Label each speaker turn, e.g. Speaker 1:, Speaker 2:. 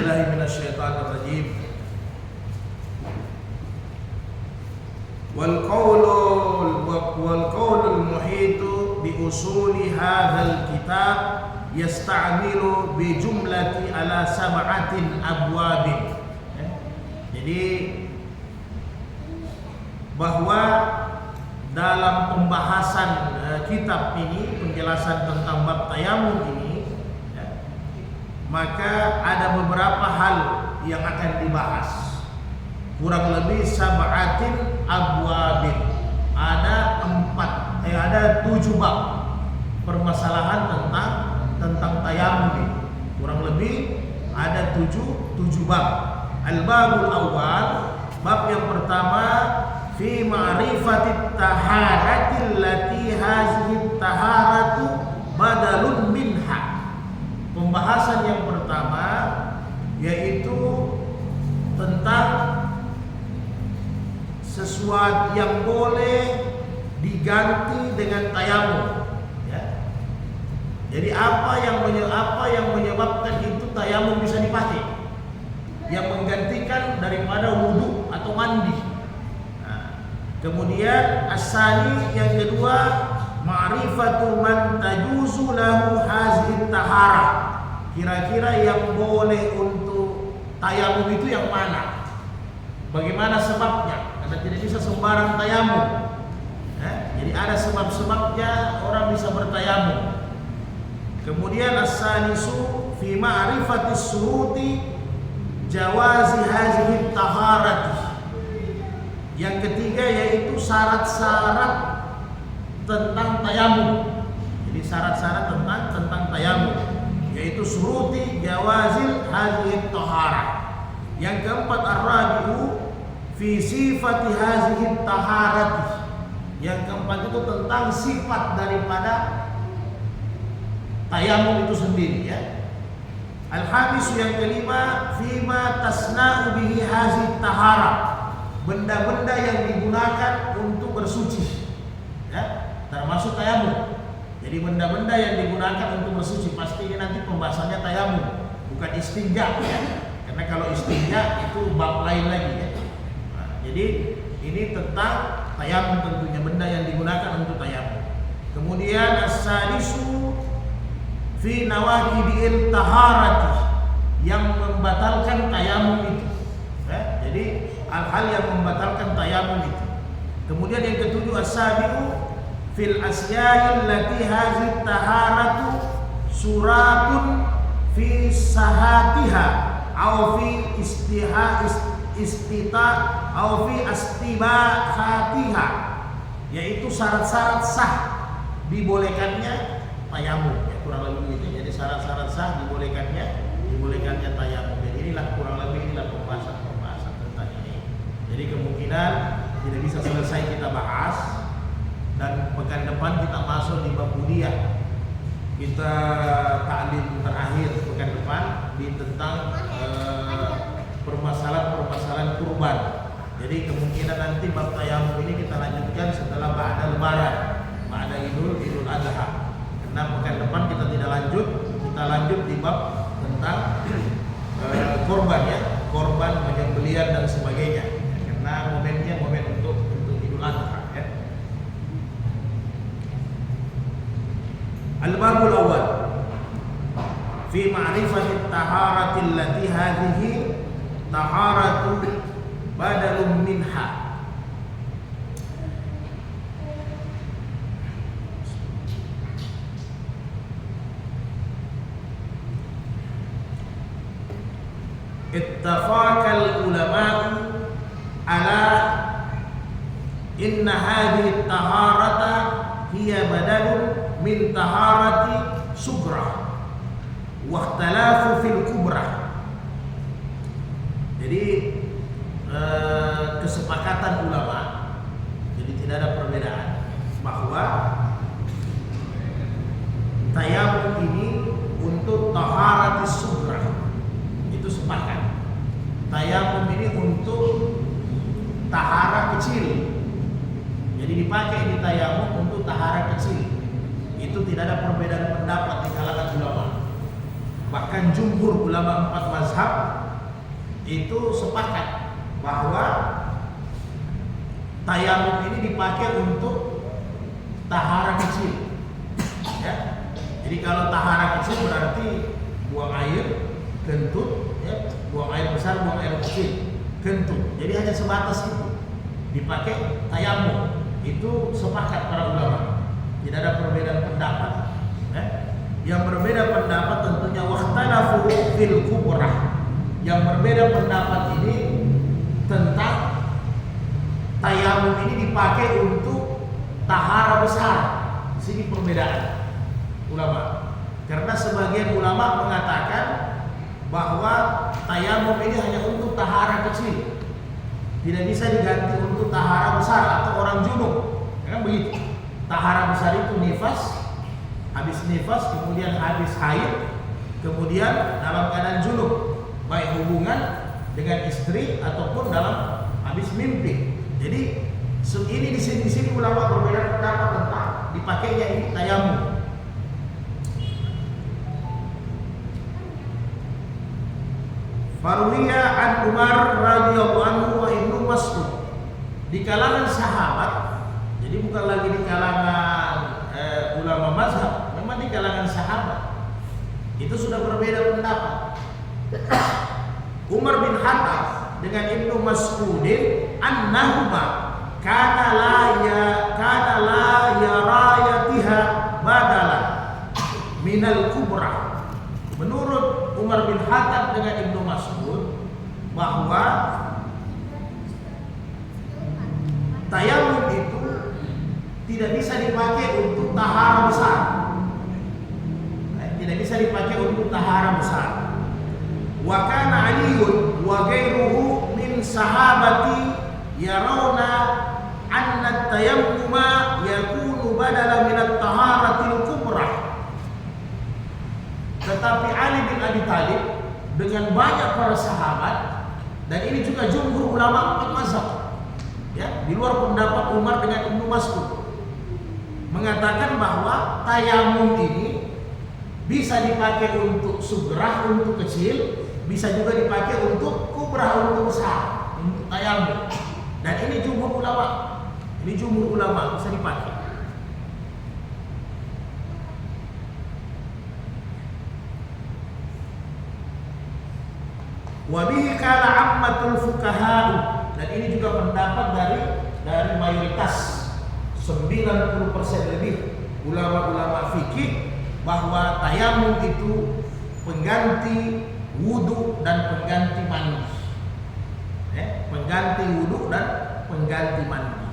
Speaker 1: billahi minasyaitonir rajim. Wal qaulul muhitu bi usuli hadzal kitab yasta'milu bi jumlati ala sab'atin abwabin. Jadi bahwa dalam pembahasan kitab ini, penjelasan tentang bab tayamum ini, maka ada beberapa hal yang akan dibahas. Kurang lebih sab'atin abwabin. Ada 7 bab permasalahan tentang tayamum ini. Kurang lebih ada 7 bab. Al-babul awal, bab yang pertama, fi ma'rifatit taharatil lati hazihi taharatu badalun minha. Pembahasan yang pertama yaitu tentang sesuatu yang boleh diganti dengan tayamum, ya. Jadi apa yang menyebabkan itu tayamum bisa dipakai, yang menggantikan daripada wudu atau mandi. Nah, kemudian asani yang kedua, ma'rifatu man tajuzu lahu hazihi taharah. Kira-kira yang boleh untuk tayamum itu yang mana? Bagaimana sebabnya? Karena tidak bisa sembarang tayamum. Jadi ada sebab-sebabnya orang bisa bertayamum. Kemudian as-sanisu fi ma'rifatis suruti jawazi hazihi taharati. Yang ketiga yaitu syarat-syarat tentang tayamum. Jadi syarat-syarat tentang tayamum, yaitu suruti jawazil hazihi taharah. Yang keempat ar-rabi'u fi sifati hazihi taharati. Yang keempat itu tentang sifat daripada tayamum itu sendiri, ya. Al-hadis yang kelima, fima tasna'u bihi hazihi taharah. Benda-benda yang digunakan untuk bersuci, ya, termasuk tayamum. Jadi benda-benda yang digunakan untuk bersuci, pasti ini nanti pembahasannya tayamum, bukan istinja, ya. Karena kalau istinja itu bab lain lagi, ya. Nah, jadi ini tentang tayamum, tentunya benda yang digunakan untuk tayamum. Kemudian as-sadisu fi nawaqidil taharati, yang membatalkan tayamum itu, ya. Jadi hal-hal yang membatalkan tayamum itu. Kemudian yang ketujuh, as-sabiu fil asya'il lati hazihi taharatu suratun fi sahatiha au fi astibahatiha, yaitu syarat-syarat sah dibolehkannya tayamum, ya, kurang lebih begitu. Jadi syarat-syarat sah dibolehkannya tayamum. Jadi inilah kurang lebih pembahasan tentang ini. Jadi kemungkinan tidak bisa selesai kita bahas, dan pekan depan kita masuk di bab budiyah. Kita taklim terakhir pekan depan di tentang permasalahan kurban. Jadi kemungkinan nanti bab tayamum ini kita lanjutkan setelah ba'da lebaran, ba'da Idul Adha. Karena pekan depan kita tidak lanjut, kita lanjut di bab tentang korban, ya, korban, penyembelihan dan sebagainya. Karena momennya momen untuk Idul Adha, ya. Al-babul awal fi ma'rifatit taharatil lati hadhihi taharatu badalun minha. Ittafaqal ulama'u ala inna hadhihi taharata hiya badalun min taharati sughra wa ikhtalafu fil kubra. Jadi kesepakatan ulama, jadi tidak ada perbedaan bahwa tayamum ini untuk taharati sughra, itu sepakat. Tayamum ini untuk tahara kecil, jadi dipakai di tayamum untuk tahara kecil. Itu tidak ada perbedaan pendapat di kalangan ulama bahkan jumhur ulama 4 mazhab itu sepakat bahwa tayamum ini dipakai untuk tahara kecil. Ya. Jadi kalau tahara kecil berarti buang air, kentut, ya, buang air besar, buang air kecil, kentut. Jadi hanya sebatas itu dipakai tayamum. Itu sepakat para ulama. Tidak ada perbedaan pendapat. Ya. Yang berbeda pendapat tentunya waqtalafu fil kubrah. Yang berbeda pendapat ini tentang tayamum ini dipakai untuk tahara besar. Di sini perbedaan ulama. Karena sebagian ulama mengatakan bahwa tayamum ini hanya untuk tahara kecil, tidak bisa diganti untuk tahara besar atau orang junub. Kan begitu. Tahara besar itu nifas, habis nifas kemudian habis haid, kemudian dalam keadaan junub, baik hubungan dengan istri ataupun dalam habis mimpi. Jadi ini di sini ulama berbeda pendapat tentang dipakainya ini tayamum. Farwiya an Umar radhiyallahu anhu wa Ibnu Mas'ud. Di kalangan sahabat, jadi bukan lagi di kalangan ulama mazhab, memang di kalangan sahabat itu sudah berbeda pendapat. Umar bin Khattab dengan Ibnu Mas'udin annahuma kana la yarayatiha badala minal kubra. Menurut Umar bin Khattab dengan Ibnu Mas'ud bahwa tayamum itu tidak bisa dipakai untuk tahara besar. Tidak bisa dipakai untuk tahara besar. Wa kana Aliun wa ghairuhu min sahabati yarawna anna tayammuma yakunu badala min at-taharatil kubra. Tetapi Ali bin Abi Thalib dengan banyak para sahabat, dan ini juga jumhur ulama 4 mazhab, ya, di luar pendapat Umar dengan Ibnu Mas'ud, mengatakan bahwa tayamum ini bisa dipakai untuk sugrah, untuk kecil, bisa juga dipakai untuk kubrah, untuk besar, untuk tayamum. Dan ini jumhur ulama, bisa dipakai. Wabihi kala ammatul fuqaha, dan ini juga pendapat dari mayoritas 90% lebih ulama-ulama fikih bahwa tayamum itu pengganti wudu dan pengganti mandi. Pengganti wudu dan pengganti mandi.